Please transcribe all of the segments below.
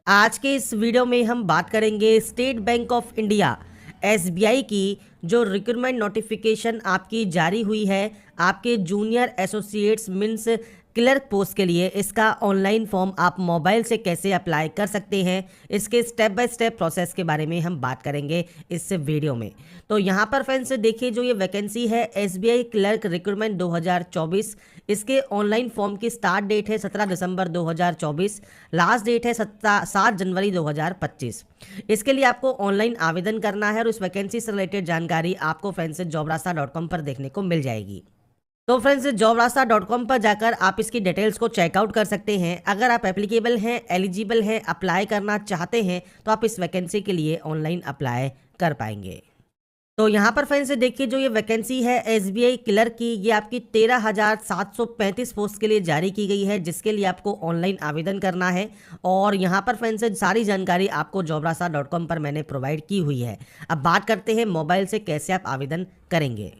आज के इस वीडियो में हम बात करेंगे state bank of India SBI की जो रिक्रूटमेंट नोटिफिकेशन आपकी जारी हुई है आपके junior associates means clerk post के लिए। इसका ऑनलाइन फॉर्म आप मोबाइल से कैसे अप्लाई कर सकते हैं, इसके स्टेप बाय स्टेप प्रोसेस के बारे में हम बात करेंगे इस वीडियो में। तो यहाँ पर फ्रेंड्स देखिए, जो ये वैकेंसी है एसबीआई क्लर्क रिक्रूटमेंट 2024, इसके ऑनलाइन फॉर्म की स्टार्ट डेट है 17 दिसंबर 2024, लास्ट डेट है 7 जनवरी 2025। इसके लिए आपको ऑनलाइन आवेदन करना है और इस वैकेंसी से रिलेटेड जानकारी आपको फ्रेंड्स jobrasta.com पर देखने को मिल जाएगी। तो फ्रेंड्स jobrasta.com पर जाकर आप इसकी डिटेल्स को चेकआउट कर सकते हैं। अगर आप एप्लीकेबल हैं, एलिजिबल हैं, अप्लाई करना चाहते हैं तो आप इस वैकेंसी के लिए ऑनलाइन अप्लाई कर पाएंगे। तो यहाँ पर फ्रेंड्स देखिए, जो ये वैकेंसी है एसबीआई क्लर्क की, ये आपकी 13,735 पोस्ट के लिए जारी की गई है, जिसके लिए आपको ऑनलाइन आवेदन करना है। और यहाँ पर फ्रेंड्स सारी जानकारी आपको jobrasta.com पर मैंने प्रोवाइड की हुई है। अब बात करते हैं मोबाइल से कैसे आप आवेदन करेंगे।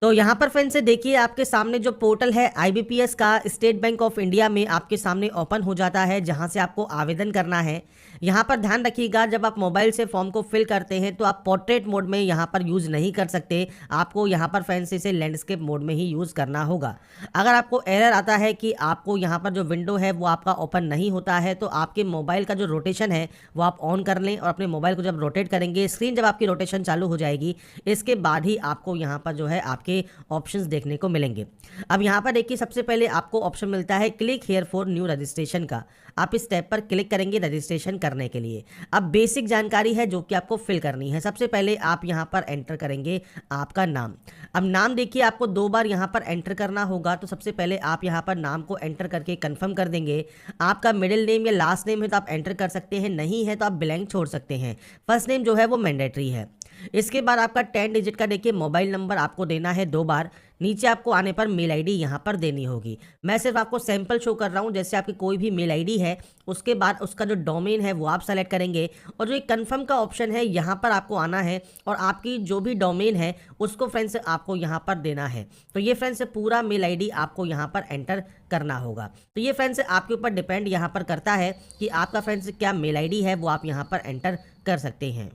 तो यहाँ पर फ्रेंड्स देखिए, आपके सामने जो पोर्टल है आईबीपीएस का स्टेट बैंक ऑफ इंडिया में आपके सामने ओपन हो जाता है, जहाँ से आपको आवेदन करना है। यहाँ पर ध्यान रखिएगा, जब आप मोबाइल से फॉर्म को फिल करते हैं तो आप पोर्ट्रेट मोड में यहाँ पर यूज़ नहीं कर सकते। आपको यहाँ पर फ्रेंड्स इसे लैंडस्केप मोड में ही यूज़ करना होगा। अगर आपको एरर आता है कि आपको यहाँ पर जो विंडो है वो आपका ओपन नहीं होता है, तो आपके मोबाइल का जो रोटेशन है वो आप ऑन कर लें और अपने मोबाइल को जब रोटेट करेंगे, स्क्रीन जब आपकी रोटेशन चालू हो जाएगी, इसके बाद ही आपको यहाँ पर जो है आपके ऑप्शंस देखने को मिलेंगे। अब यहाँ पर देखिए, सबसे पहले आपको ऑप्शन मिलता है click here for new registration का। आप इस टैब पर क्लिक करेंगे रजिस्ट्रेशन करने के लिए। अब बेसिक जानकारी है जो कि आपको फिल करनी है। सबसे पहले आप यहाँ पर एंटर करेंगे आपका नाम। अब नाम देखिए, आपको 2 बार यहाँ पर एंटर करना होगा। तो सबसे पहले आप यहाँ पर नाम को एंटर करके कंफर्म कर देंगे। आपका मिडिल नेम या लास्ट नेम है तो आप एंटर कर सकते हैं, नहीं है तो आप ब्लैंक छोड़ सकते हैं। फर्स्ट नेम जो है वो मैंडेटरी है। इसके बाद आपका 10 डिजिट का देखिए मोबाइल नंबर आपको देना है 2 बार। नीचे आपको आने पर मेल आईडी यहाँ पर देनी होगी। मैं सिर्फ आपको सैंपल शो कर रहा हूँ, जैसे आपकी कोई भी मेल आईडी है, उसके बाद उसका जो डोमेन है वो आप सेलेक्ट करेंगे और जो एक कन्फर्म का ऑप्शन है यहाँ पर आपको आना है और आपकी जो भी डोमेन है उसको फ्रेंड्स आपको यहाँ पर देना है। तो ये फ्रेंड्स पूरा मेल आईडी आपको यहाँ पर एंटर करना होगा। तो ये फ्रेंड्स आपके ऊपर डिपेंड यहाँ पर करता है कि आपका फ्रेंड्स क्या मेल आईडी है वो आप यहाँ पर एंटर कर सकते हैं।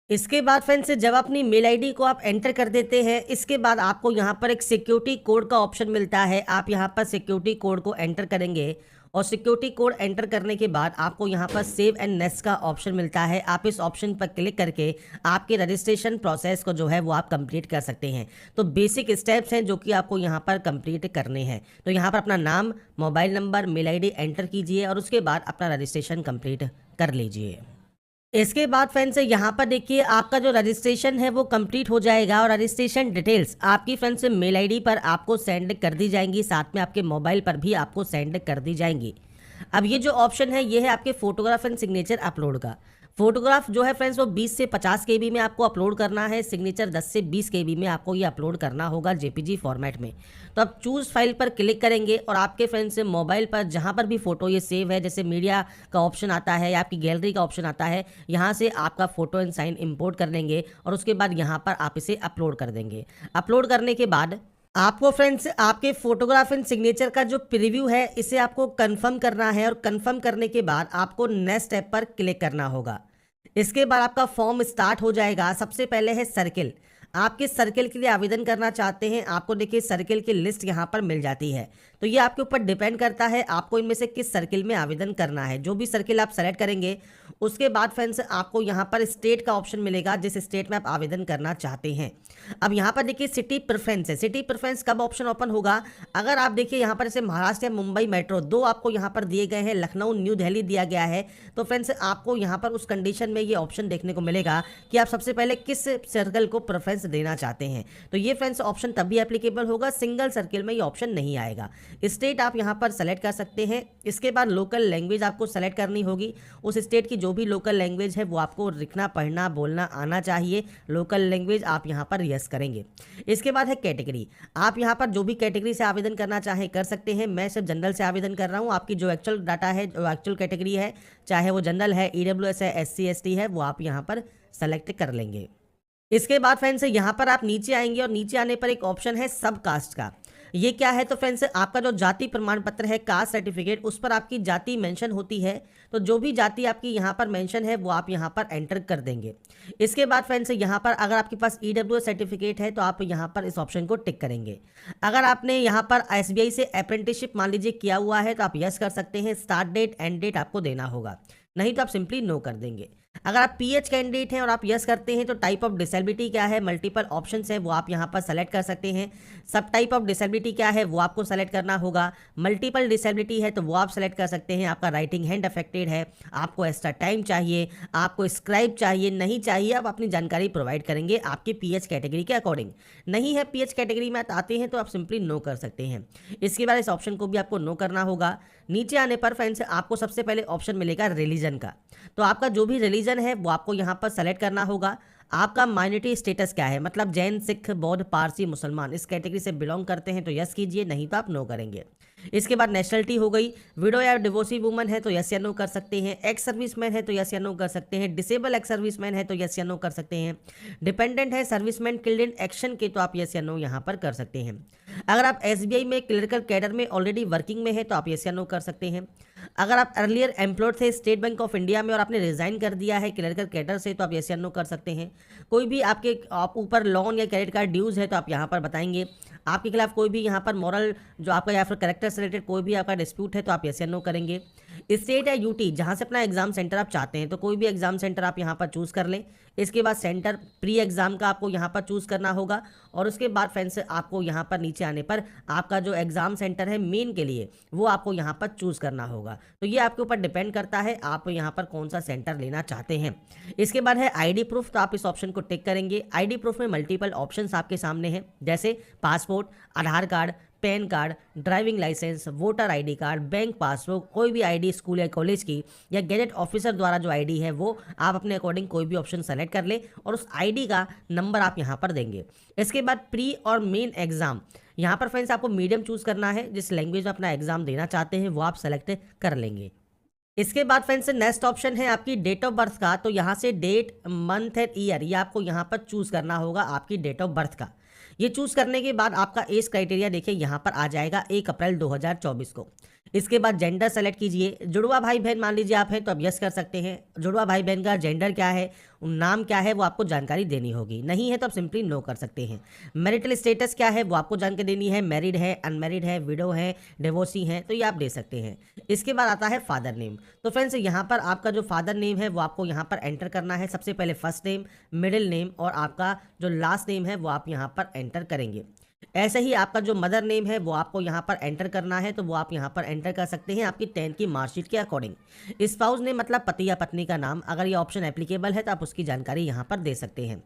इसके बाद फ्रेंड्स जब अपनी मेल आईडी को आप एंटर कर देते हैं, इसके बाद आपको यहाँ पर एक सिक्योरिटी कोड का ऑप्शन मिलता है। आप यहाँ पर सिक्योरिटी कोड को एंटर करेंगे और सिक्योरिटी कोड एंटर करने के बाद आपको यहाँ पर सेव एंड नेक्स्ट का ऑप्शन मिलता है। आप इस ऑप्शन पर क्लिक करके आपके रजिस्ट्रेशन प्रोसेस को जो है वो आप कंप्लीट कर सकते हैं। तो बेसिक स्टेप्स हैं जो कि आपको यहाँ पर कंप्लीट करने हैं। तो यहाँ पर अपना नाम, mobile number, mail ID enter कीजिए और उसके बाद अपना रजिस्ट्रेशन कंप्लीट कर लीजिए। इसके बाद फ्रेंड्स यहाँ पर देखिए, आपका जो रजिस्ट्रेशन है वो कंप्लीट हो जाएगा और रजिस्ट्रेशन डिटेल्स आपकी फ्रेंड्स मेल आईडी पर आपको सेंड कर दी जाएंगी, साथ में आपके मोबाइल पर भी आपको सेंड कर दी जाएंगी। अब ये जो ऑप्शन है ये है आपके फोटोग्राफ एंड सिग्नेचर अपलोड का। फोटोग्राफ जो है फ्रेंड्स वो 20 से 50 केबी में आपको अपलोड करना है। सिग्नेचर 10 से 20 केबी में आपको ये अपलोड करना होगा जेपीजी फॉर्मेट में। तो आप चूज़ फाइल पर क्लिक करेंगे और आपके फ्रेंड्स से मोबाइल पर जहाँ पर भी फोटो ये सेव है, जैसे मीडिया का ऑप्शन आता है या आपकी गैलरी का ऑप्शन आता है, यहाँ से आपका फोटो एंड साइन इंपोर्ट कर लेंगे और उसके बाद यहाँ पर आप इसे अपलोड कर देंगे। अपलोड करने के बाद आपको फ्रेंड्स आपके फोटोग्राफ एंड सिग्नेचर का जो प्रीव्यू है इसे आपको कंफर्म करना है और कंफर्म करने के बाद आपको नेक्स्ट स्टेप पर क्लिक करना होगा। इसके बाद आपका फॉर्म स्टार्ट हो जाएगा। सबसे पहले है सर्किल। आप किस सर्किल के लिए आवेदन करना चाहते हैं, आपको देखिए सर्किल की लिस्ट यहाँ पर मिल जाती है। तो ये आपके ऊपर डिपेंड करता है आपको इनमें से किस सर्किल में आवेदन करना है। जो भी सर्किल आप सेलेक्ट करेंगे उसके बाद फ्रेंड्स आपको यहाँ पर स्टेट का ऑप्शन मिलेगा, जिस स्टेट में आप आवेदन करना चाहते हैं। अब यहाँ पर देखिए सिटी प्रेफरेंस है। सिटी प्रेफरेंस कब ऑप्शन ओपन होगा, अगर आप देखिए यहाँ पर जैसे महाराष्ट्र या मुंबई मेट्रो 2 आपको यहाँ पर दिए गए हैं, लखनऊ, न्यू दिल्ली दिया गया है, तो फ्रेंड्स आपको यहाँ पर उस कंडीशन में ये ऑप्शन देखने को मिलेगा कि आप सबसे पहले किस सर्कल को प्रेफरेंस देना चाहते हैं। तो ये फ्रेंड्स ऑप्शन तभी एप्लीकेबल होगा, सिंगल सर्किल में ये ऑप्शन नहीं आएगा। स्टेट आप यहाँ पर सेलेक्ट कर सकते हैं। इसके बाद लोकल लैंग्वेज आपको सेलेक्ट करनी होगी। उस स्टेट की जो भी लोकल लैंग्वेज है वो आपको लिखना, पढ़ना, बोलना आना चाहिए। लोकल लैंग्वेज आप यहाँ पर यस करेंगे। इसके बाद है कैटेगरी। आप यहाँ पर जो भी कैटेगरी से आवेदन करना चाहे कर सकते हैं। मैं सिर्फ जनरल से आवेदन कर रहा हूँ। आपकी जो एक्चुअल डाटा है, जो एक्चुअल कैटेगरी है, चाहे वो जनरल है, ईडब्ल्यूएस है, एससी एसटी है, वो आप यहाँ पर सेलेक्ट कर लेंगे। इसके बाद फ्रेंड्स यहाँ पर आप नीचे आएंगे और नीचे आने पर एक ऑप्शन है सब कास्ट का। ये क्या है, तो फ्रेंड्स आपका जो जाति प्रमाण पत्र है, कास्ट सर्टिफिकेट, उस पर आपकी जाति मेंशन होती है। तो जो भी जाति आपकी यहाँ पर मेंशन है वो आप यहाँ पर एंटर कर देंगे। इसके बाद फ्रेंड्स यहाँ पर अगर आपके पास ईडब्ल्यूएस सर्टिफिकेट है तो आप यहाँ पर इस ऑप्शन को टिक करेंगे। अगर आपने यहाँ पर एसबीआई से अप्रेंटिसशिप मान लीजिए किया हुआ है तो आप यस कर सकते हैं, स्टार्ट डेट एंड डेट आपको देना होगा, नहीं तो आप सिंपली नो कर देंगे। अगर आप पीएच कैंडिडेट हैं और आप यस करते हैं तो टाइप ऑफ डिसेबिलिटी क्या है, मल्टीपल ऑप्शंस है वो आप यहाँ पर सेलेक्ट कर सकते हैं। सब टाइप ऑफ डिसेबिलिटी क्या है वो आपको सेलेक्ट करना होगा। मल्टीपल डिसेबिलिटी है तो वो आप सेलेक्ट कर सकते हैं। आपका राइटिंग हैंड अफेक्टेड है, आपको एक्स्ट्रा टाइम चाहिए, आपको स्क्राइब चाहिए, नहीं चाहिए, आप अपनी जानकारी प्रोवाइड करेंगे आपके पीएच कैटेगरी के अकॉर्डिंग। नहीं है पीएच कैटेगरी में आते हैं तो आप सिंपली नो कर सकते हैं। इसके बाद इस ऑप्शन को भी आपको नो करना होगा। नीचे आने पर फ्रेंड्स आपको सबसे पहले ऑप्शन मिलेगा रिलीजन का, तो आपका जो भी रिलीजन है वो आपको यहाँ पर सेलेक्ट करना होगा। आपका माइनॉरिटी स्टेटस क्या है, मतलब जैन, सिख, बौद्ध, पारसी, मुसलमान इस कैटेगरी से बिलोंग करते हैं तो यस कीजिए, नहीं तो आप नो करेंगे। इसके बाद नेशनलिटी हो गई, विडो या डिवोर्सी वुमन है तो यस या नो कर सकते हैं, एक्स सर्विसमैन है तो यस या नो कर सकते हैं, डिसेबल एक्स सर्विसमैन है तो यस या नो कर सकते हैं, डिपेंडेंट है, सर्विसमैन किल्ड इन एक्शन के तो आप यस या नो यहाँ पर कर सकते हैं। अगर आप एसबीआई में क्लरिकल कैडर में ऑलरेडी वर्किंग में है तो आप यस या नो कर सकते हैं। अगर आप अर्लियर एम्प्लॉयड थे स्टेट बैंक ऑफ इंडिया में और आपने रिजाइन कर दिया है क्लरिकल कैडर से तो आप यस या नो कर सकते हैं। कोई भी आपके आप ऊपर लोन या क्रेडिट कार्ड ड्यूज़ है तो आप यहाँ पर बताएंगे। आपके खिलाफ कोई भी यहाँ पर मॉरल जो आपका या फिर कैरेक्टर से रिलेटेड कोई भी आपका डिस्प्यूट है तो आप यस या नो करेंगे। स्टेट या यूटी जहाँ से अपना एग्जाम सेंटर आप चाहते हैं तो कोई भी एग्जाम सेंटर आप यहाँ पर चूज़ कर लें। इसके बाद सेंटर प्री एग्ज़ाम का आपको यहाँ पर चूज़ करना होगा और उसके बाद फ्रेंड्स आपको यहाँ पर नीचे आने पर आपका जो एग्ज़ाम सेंटर है मेन के लिए वो आपको यहाँ पर चूज़ करना होगा। तो ये आपके ऊपर डिपेंड करता है आप यहाँ पर कौन सा सेंटर लेना चाहते हैं। इसके बाद है आईडी प्रूफ, तो आप इस ऑप्शन को टिक करेंगे। आईडी प्रूफ में मल्टीपल ऑप्शंस आपके सामने हैं, जैसे passport, Aadhaar card, PAN card, driving licence, voter ID card, bank passbook, कोई भी आईडी स्कूल या कॉलेज की या गैजेट ऑफिसर द्वारा जो आईडी है वो आप अपने अकॉर्डिंग कोई भी ऑप्शन सेलेक्ट कर ले और उस आईडी का नंबर आप यहाँ पर देंगे। इसके बाद प्री और मेन एग्जाम, यहाँ पर फ्रेंड्स आपको मीडियम चूज़ करना है, जिस लैंग्वेज में अपना एग्जाम देना चाहते हैं वो आप सेलेक्ट कर लेंगे। इसके बाद फ्रेंड्स नेक्स्ट ऑप्शन है आपकी डेट ऑफ बर्थ का, तो यहाँ से डेट, मंथ एंड ईयर ये आपको यहाँ पर चूज़ करना होगा आपकी डेट ऑफ बर्थ का। ये चूज़ करने के बाद आपका एज क्राइटेरिया देखिए यहाँ पर आ जाएगा 1 अप्रैल 2024 को। इसके बाद जेंडर सेलेक्ट कीजिए। जुड़वा भाई बहन मान लीजिए आप हैं तो आप यस कर सकते हैं। जुड़वा भाई बहन का जेंडर क्या है, नाम क्या है वो आपको जानकारी देनी होगी, नहीं है तो आप सिंपली नो कर सकते हैं। मैरिटल स्टेटस क्या है वो आपको जानकारी देनी है, मैरिड है, अनमैरिड है, विडो है, डिवोर्सी है, तो ये आप दे सकते हैं। इसके बाद आता है फादर नेम, तो फ्रेंड्स यहाँ पर आपका जो फादर नेम है वो आपको यहाँ पर एंटर करना है। सबसे पहले फर्स्ट नेम, मिडिल नेम और आपका जो लास्ट नेम है वो आप यहाँ पर एंटर करेंगे। ऐसे ही आपका जो मदर नेम है वो आपको यहाँ पर एंटर करना है, तो वो आप यहाँ पर एंटर कर सकते हैं आपकी 10th की मार्कशीट के अकॉर्डिंग। स्पाउस नेम मतलब पति या पत्नी का नाम, अगर ये ऑप्शन एप्लीकेबल है तो आप उसकी जानकारी यहाँ पर दे सकते हैं।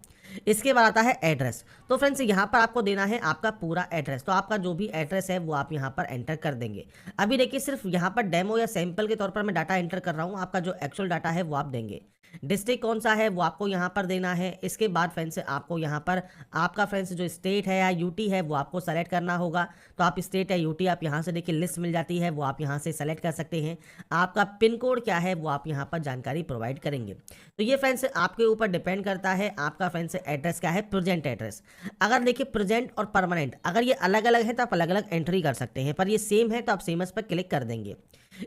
इसके बाद आता है एड्रेस, तो फ्रेंड्स यहाँ पर आपको देना है आपका पूरा एड्रेस, तो आपका जो भी एड्रेस है वो आप यहाँ पर एंटर कर देंगे। अभी देखिए सिर्फ यहाँ पर डेमो या सैंपल के तौर पर मैं डाटा एंटर कर रहा हूँ, आपका जो एक्चुअल डाटा है वो आप देंगे। डिस्ट्रिक्ट कौन सा है वो आपको यहाँ पर देना है। इसके बाद फ्रेंड्स आपको यहाँ पर आपका फ्रेंड्स जो स्टेट है या यूटी है वो आपको सेलेक्ट करना होगा, तो आप स्टेट या यूटी आप यहाँ से देखिए लिस्ट मिल जाती है वो आप यहाँ से सेलेक्ट कर सकते हैं। आपका पिन कोड क्या है वो आप यहाँ पर जानकारी प्रोवाइड करेंगे। तो ये फ्रेंड्स आपके ऊपर डिपेंड करता है आपका फ्रेंड्स एड्रेस क्या है, प्रेजेंट एड्रेस। अगर देखिए प्रेजेंट और परमानेंट अगर ये अलग अलग है तो आप अलग अलग एंट्री कर सकते हैं, पर ये सेम है तो आप सेमस पर क्लिक कर देंगे।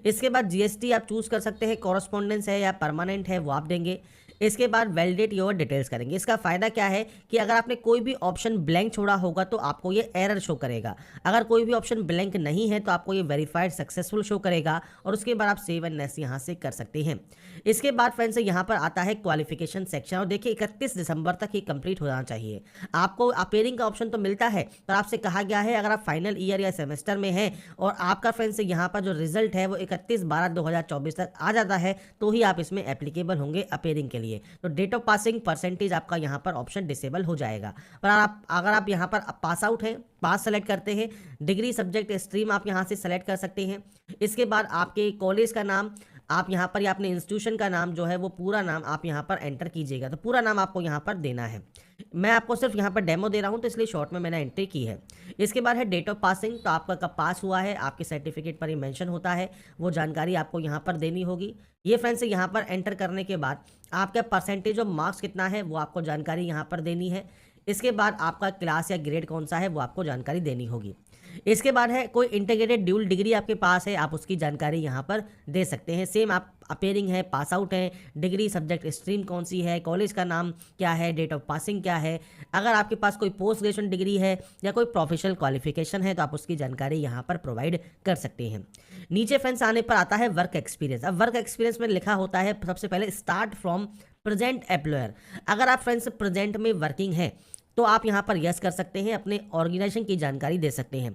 इसके बाद जीएसटी आप चूज़ कर सकते हैं, कॉरस्पॉन्डेंस है या परमानेंट है वो आप देंगे। इसके बाद वैलिडेट योर डिटेल्स करेंगे। इसका फ़ायदा क्या है कि अगर आपने कोई भी ऑप्शन ब्लैंक छोड़ा होगा तो आपको ये एरर शो करेगा, अगर कोई भी ऑप्शन ब्लैंक नहीं है तो आपको ये वेरीफाइड सक्सेसफुल शो करेगा और उसके बाद आप सेव एंड नेक्स्ट यहाँ से कर सकते हैं। इसके बाद फ्रेंड्स यहाँ पर आता है क्वालिफिकेशन सेक्शन, और देखिए 31 दिसंबर तक ये कंप्लीट हो जाना चाहिए। आपको अपेयरिंग का ऑप्शन तो मिलता है, पर आपसे कहा गया है अगर आप फाइनल ईयर या सेमेस्टर में हैं और आपका फ्रेंड्स यहाँ पर जो रिजल्ट है वो 31/12/2024 तक आ जाता है तो ही आप इसमें एप्लीकेबल होंगे अपेयरिंग के लिए। तो डेट ऑफ पासिंग परसेंटेज आपका यहाँ पर ऑप्शन डिसेबल हो जाएगा। पर अगर आप यहाँ पर पास आउट हैं, पास सेलेक्ट करते हैं, डिग्री सब्जेक्ट स्ट्रीम आप यहाँ से सेलेक्ट कर सकते हैं। इसके बाद आपके कॉलेज का नाम आप यहाँ पर या अपने इंस्टीट्यूशन का नाम जो है वो पूरा नाम आप यहाँ पर एंटर कीजिएगा, तो पूरा नाम आपको यहाँ पर देना है। मैं आपको सिर्फ यहाँ पर डेमो दे रहा हूँ तो इसलिए शॉर्ट में मैंने एंट्री की है। इसके बाद है डेट ऑफ पासिंग, तो आपका कब पास हुआ है आपके सर्टिफिकेट पर ही मेंशन होता है, वो जानकारी आपको यहाँ पर देनी होगी। ये फ्रेंड्स यहाँ पर एंटर करने के बाद आपका परसेंटेज ऑफ मार्क्स कितना है वो आपको जानकारी यहाँ पर देनी है। इसके बाद आपका क्लास या ग्रेड कौन सा है वो आपको जानकारी देनी होगी। इसके बाद है कोई इंटीग्रेटेड ड्यूल डिग्री आपके पास है, आप उसकी जानकारी यहाँ पर दे सकते हैं। सेम आप अपेयरिंग है, पास आउट है, डिग्री, सब्जेक्ट स्ट्रीम कौन सी है, कॉलेज का नाम क्या है, डेट ऑफ पासिंग क्या है। अगर आपके पास कोई पोस्ट ग्रेजुएशन डिग्री है या कोई प्रोफेशनल क्वालिफिकेशन है तो आप उसकी जानकारी यहाँ पर प्रोवाइड कर सकते हैं। नीचे फ्रेंड्स आने पर आता है वर्क एक्सपीरियंस। अब वर्क एक्सपीरियंस में लिखा होता है सबसे पहले स्टार्ट फ्रॉम प्रेजेंट एम्प्लॉयर। अगर आप फ्रेंड्स प्रेजेंट में वर्किंग है तो आप यहाँ पर यस कर सकते हैं, अपने ऑर्गेनाइजेशन की जानकारी दे सकते हैं।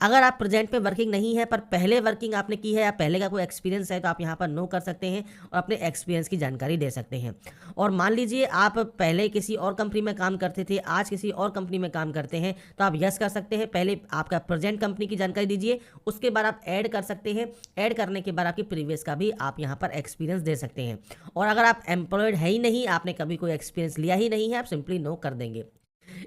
अगर आप प्रेजेंट में वर्किंग नहीं है पर पहले वर्किंग आपने की है या पहले का कोई एक्सपीरियंस है तो आप यहाँ पर नो कर सकते हैं और अपने एक्सपीरियंस की जानकारी दे सकते हैं। और मान लीजिए आप पहले किसी और कंपनी में काम करते थे, आज किसी और कंपनी में काम करते हैं तो आप यस कर सकते हैं। पहले आपका प्रेजेंट कंपनी की जानकारी दीजिए, उसके बाद आप ऐड कर सकते हैं। ऐड करने के बाद आपकी प्रीवियस का भी आप यहाँ पर एक्सपीरियंस दे सकते हैं। और अगर आप एम्प्लॉयड है ही नहीं, आपने कभी कोई एक्सपीरियंस लिया ही नहीं है, आप सिंपली नो कर देंगे।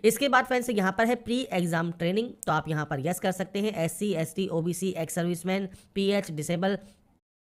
इसके बाद फ्रेंड्स यहाँ पर है प्री एग्जाम ट्रेनिंग, तो आप यहाँ पर यस कर सकते हैं। SC ST OBC ex serviceman PH disable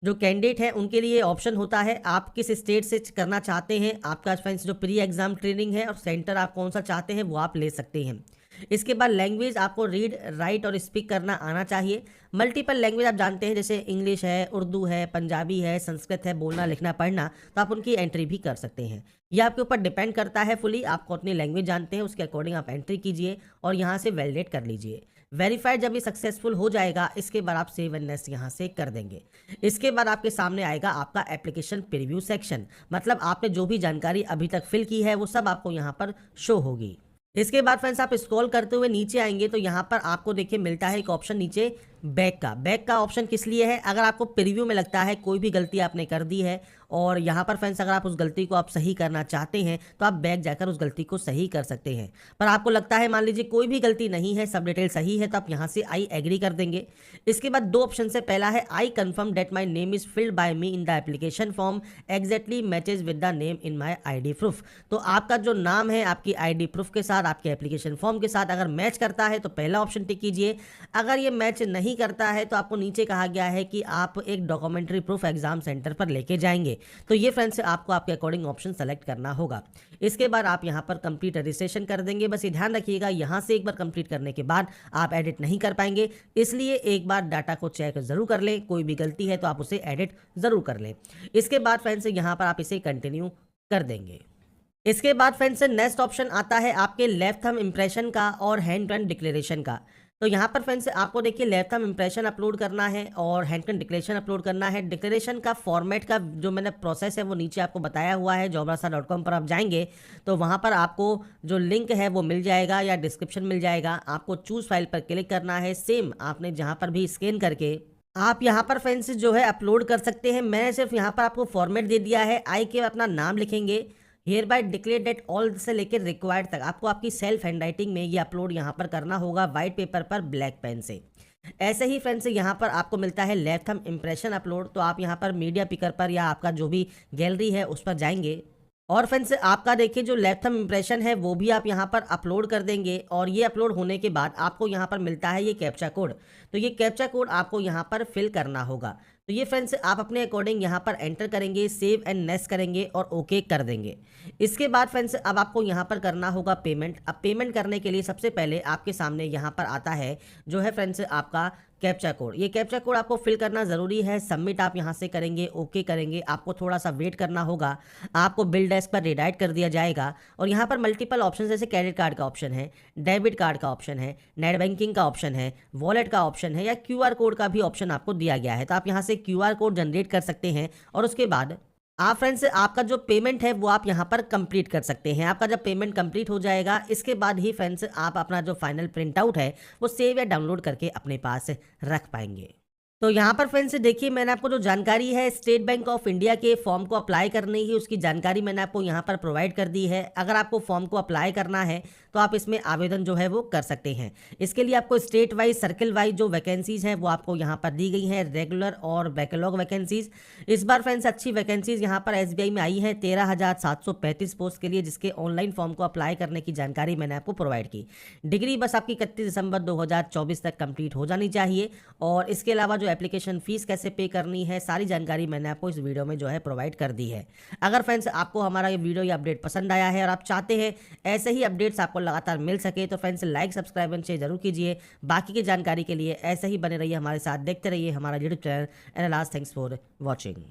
जो कैंडिडेट है उनके लिए ऑप्शन होता है आप किस स्टेट से करना चाहते हैं। आपका फ्रेंड्स जो प्री एग्जाम ट्रेनिंग है और सेंटर आप कौन सा चाहते हैं वो आप ले सकते हैं। इसके बाद लैंग्वेज आपको रीड राइट और स्पीक करना आना चाहिए। मल्टीपल लैंग्वेज आप जानते हैं जैसे इंग्लिश है, उर्दू है, पंजाबी है, संस्कृत है, बोलना लिखना पढ़ना, तो आप उनकी एंट्री भी कर सकते हैं। यह आपके ऊपर डिपेंड करता है फुली, आपको अपनी लैंग्वेज जानते हैं उसके अकॉर्डिंग आप एंट्री कीजिए और यहाँ से वैलिडेट कर लीजिए। वेरीफाइड जब ये सक्सेसफुल हो जाएगा इसके बाद आप सेव एंड नेक्स्ट यहाँ से कर देंगे। इसके बाद आपके सामने आएगा आपका एप्लीकेशन प्रीव्यू सेक्शन, मतलब आपने जो भी जानकारी अभी तक फिल की है वो सब आपको यहाँ पर शो होगी। इसके बाद फ्रेंड्स आप स्क्रॉल करते हुए नीचे आएंगे तो यहाँ पर आपको देखिए मिलता है एक ऑप्शन नीचे बैक का। बैक का ऑप्शन किस लिए है, अगर आपको प्रीव्यू में लगता है कोई भी गलती आपने कर दी है और यहाँ पर फ्रेंड्स अगर आप उस गलती को आप सही करना चाहते हैं तो आप बैक जाकर उस गलती को सही कर सकते हैं। पर आपको लगता है मान लीजिए कोई भी गलती नहीं है, सब डिटेल सही है, तो आप यहाँ से आई एग्री कर देंगे। इसके बाद दो ऑप्शन से पहला है I confirm that my name is filled by me in the application form exactly matches with the name in my ID proof. तो आपका जो नाम है आपकी ID प्रूफ के साथ, आपके एप्लीकेशन फॉर्म के साथ अगर मैच करता है तो पहला ऑप्शन टिक कीजिए। अगर ये मैच नहीं करता है तो आपको नीचे कहा गया है कि आप एक डॉक्यूमेंट्री प्रूफ एग्जाम सेंटर पर लेके जाएंगे। तो ये फ्रेंड्स आपको आपके अकॉर्डिंग ऑप्शन सेलेक्ट करना होगा। इसके बाद आप यहाँ पर कंप्लीट रजिस्ट्रेशन कर देंगे। बस ये ध्यान रखिएगा यहाँ से एक बार कंप्लीट करने के बाद आप एडिट नहीं कर पाएंगे, इसलिए एक बार डाटा को चेक जरूर कर लें, कोई भी गलती है तो आप उसे एडिट जरूर कर लें। इसके बाद फ्रेंड्स यहाँ पर आप इसे कंटिन्यू कर देंगे। इसके बाद फ्रेंड्स नेक्स्ट ऑप्शन आता है आपके लेफ्ट थंब इंप्रेशन का और हैंड टर्न डिक्लेरेशन का। तो यहाँ पर फ्रेंड्स आपको देखिए लेफ्ट थंब इंप्रेशन अपलोड करना है और हैंड टर्न डिक्लेरेशन अपलोड करना है। डिक्लेरेशन का फॉर्मेट का जो मैंने प्रोसेस है वो नीचे आपको बताया हुआ है। jobrasa.com पर आप जाएंगे तो वहाँ पर आपको जो लिंक है वो मिल जाएगा या डिस्क्रिप्शन मिल जाएगा। आपको चूज फाइल पर क्लिक करना है, सेम आपने जहाँ पर भी स्कैन करके आप यहाँ पर फ्रेंड्स जो है अपलोड कर सकते हैं। मैंने सिर्फ यहाँ पर आपको फॉर्मेट दे दिया है। आई के अपना नाम लिखेंगे, hereby declare that all से लेकर रिक्वायर्ड तक आपको आपकी सेल्फ हैंड राइटिंग में ये अपलोड यहाँ पर करना होगा वाइट पेपर पर ब्लैक पेन से। ऐसे ही फ्रेंड्स यहाँ पर आपको मिलता है लेफ्ट थंब इंप्रेशन अपलोड, तो आप यहाँ पर मीडिया पिकर पर या आपका जो भी गैलरी है उस पर जाएंगे और फ्रेंड्स आपका देखिए जो लेफ्ट थंब इंप्रेशन है वो भी आप यहाँ पर अपलोड कर देंगे। और ये अपलोड होने के बाद आपको यहाँ पर मिलता है ये कैप्चा कोड, तो ये कैप्चा कोड आपको यहाँ पर फिल करना होगा। तो ये फ्रेंड्स आप अपने अकॉर्डिंग यहाँ पर एंटर करेंगे, सेव एंड नेक्स्ट करेंगे और ओके कर देंगे। इसके बाद फ्रेंड्स अब आपको यहाँ पर करना होगा पेमेंट। अब पेमेंट करने के लिए सबसे पहले आपके सामने यहाँ पर आता है जो है फ्रेंड्स आपका कैप्चा कोड। ये कैप्चा कोड आपको फिल करना ज़रूरी है। सबमिट आप यहाँ से करेंगे, ओके करेंगे, आपको थोड़ा सा वेट करना होगा। आपको बिल डेस्क पर रिडायरेक्ट कर दिया जाएगा और यहाँ पर मल्टीपल ऑप्शन जैसे क्रेडिट कार्ड का ऑप्शन है, डेबिट कार्ड का ऑप्शन है, नेट बैंकिंग का ऑप्शन है, वॉलेट का ऑप्शन है या QR कोड का भी ऑप्शन आपको दिया गया है। तो आप यहाँ से QR कोड जनरेट कर सकते हैं और उसके बाद आप फ्रेंड्स आपका जो पेमेंट है वो आप यहाँ पर कंप्लीट कर सकते हैं। आपका जब पेमेंट कंप्लीट हो जाएगा इसके बाद ही फ्रेंड्स आप अपना जो फाइनल प्रिंट आउट है वो सेव या डाउनलोड करके अपने पास रख पाएंगे। तो यहाँ पर फ्रेंड्स देखिए मैंने आपको जो जानकारी है स्टेट बैंक ऑफ इंडिया के फॉर्म को अप्लाई करने की उसकी जानकारी मैंने आपको यहाँ पर प्रोवाइड कर दी है। अगर आपको फॉर्म को अप्लाई करना है तो आप इसमें आवेदन जो है वो कर सकते हैं। इसके लिए आपको स्टेट वाइज सर्किल वाइज जो वैकेंसीज हैं वो आपको यहाँ पर दी गई हैं, रेगुलर और बैकलॉग वैकेंसीज। इस बार फ्रेंड्स अच्छी वैकेंसीज यहाँ पर SBI में आई हैं 13,735 पोस्ट के लिए, जिसके ऑनलाइन फॉर्म को अप्लाई करने की जानकारी मैंने आपको प्रोवाइड की। डिग्री बस आपकी 31 दिसंबर 2024 तक कंप्लीट हो जानी चाहिए और इसके अलावा जो एप्लीकेशन फ़ीस कैसे पे करनी है, सारी जानकारी मैंने आपको इस वीडियो में जो है प्रोवाइड कर दी है। अगर फ्रेंड्स आपको हमारा ये वीडियो या अपडेट पसंद आया है और आप चाहते हैं ऐसे ही अपडेट्स आपको लगातार मिल सके तो friends like, subscribe and share जरूर कीजिए। बाकी की जानकारी के लिए ऐसे ही बने रहिए हमारे साथ, देखते रहिए हमारा YouTube channel and last thanks for watching.